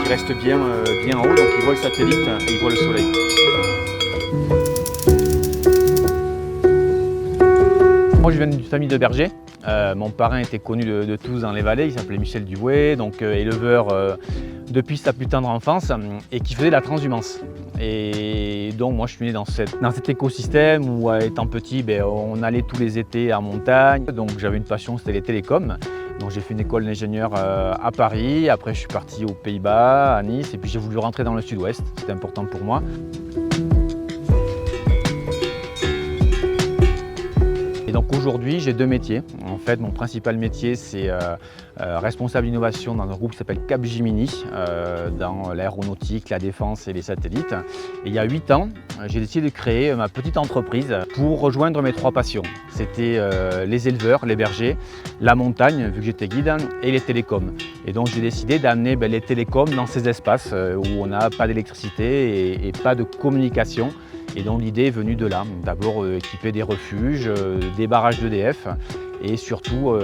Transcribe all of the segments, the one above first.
restent bien en haut, donc ils voient le satellite et ils voient le soleil. Moi je viens d'une famille de bergers. Mon parrain était connu de tous dans les vallées, il s'appelait Michel Duvoué, donc éleveur depuis sa plus tendre enfance et qui faisait de la transhumance. Et donc moi je suis né dans cet écosystème où étant petit, on allait tous les étés en montagne, donc j'avais une passion, c'était les télécoms. Donc j'ai fait une école d'ingénieur à Paris, après je suis parti aux Pays-Bas, à Nice, et puis j'ai voulu rentrer dans le sud-ouest, c'était important pour moi. Et donc aujourd'hui, j'ai deux métiers. En fait, mon principal métier, c'est responsable innovation dans un groupe qui s'appelle Capgemini, dans l'aéronautique, la défense et les satellites. Et il y a 8 ans, j'ai décidé de créer ma petite entreprise pour rejoindre mes trois passions. C'était les éleveurs, les bergers, la montagne, vu que j'étais guide, et les télécoms. Et donc j'ai décidé d'amener les télécoms dans ces espaces où on n'a pas d'électricité et pas de communication. Et donc l'idée est venue de là, d'abord équiper des refuges, des barrages d'EDF et surtout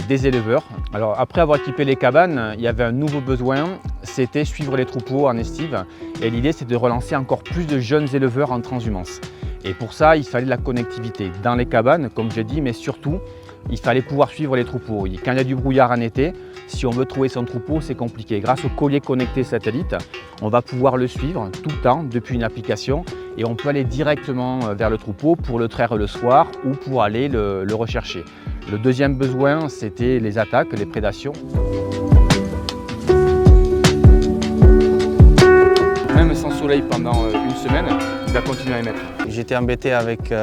des éleveurs. Alors après avoir équipé les cabanes, il y avait un nouveau besoin, c'était suivre les troupeaux en estive. Et l'idée c'est de relancer encore plus de jeunes éleveurs en transhumance. Et pour ça, il fallait de la connectivité dans les cabanes, comme j'ai dit, mais surtout, il fallait pouvoir suivre les troupeaux. Quand il y a du brouillard en été, si on veut trouver son troupeau, c'est compliqué. Grâce au collier connecté satellite, on va pouvoir le suivre tout le temps depuis une application et on peut aller directement vers le troupeau pour le traire le soir ou pour aller le rechercher. Le deuxième besoin, c'était les attaques, les prédations. Même sans soleil pendant une semaine, il va continuer à émettre. J'étais embêté avec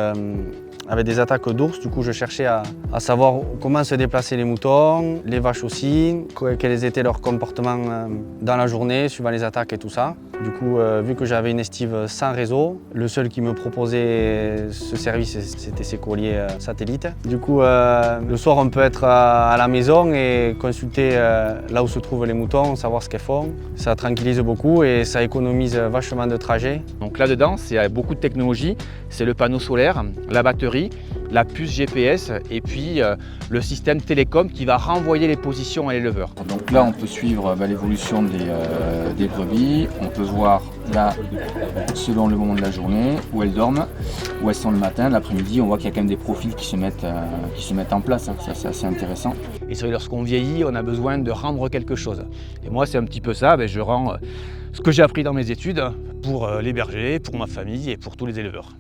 des attaques d'ours, du coup je cherchais à savoir comment se déplaçaient les moutons, les vaches aussi, quels étaient leurs comportements dans la journée, suivant les attaques et tout ça. Du coup, vu que j'avais une estive sans réseau, le seul qui me proposait ce service, c'était ces colliers satellites. Du coup, le soir, on peut être à la maison et consulter là où se trouvent les moutons, savoir ce qu'ils font. Ça tranquillise beaucoup et ça économise vachement de trajets. Donc là-dedans, c'est beaucoup de technologie. C'est le panneau solaire, la batterie, la puce GPS et puis le système télécom qui va renvoyer les positions à l'éleveur. Donc là, on peut suivre l'évolution des brebis. On peut voir là, selon le moment de la journée, où elles dorment, où elles sont le matin, l'après-midi. On voit qu'il y a quand même des profils qui se mettent en place. Ça, c'est assez intéressant. Et c'est vrai, lorsqu'on vieillit, on a besoin de rendre quelque chose. Et moi, c'est un petit peu ça. Je rends ce que j'ai appris dans mes études pour les bergers, pour ma famille et pour tous les éleveurs.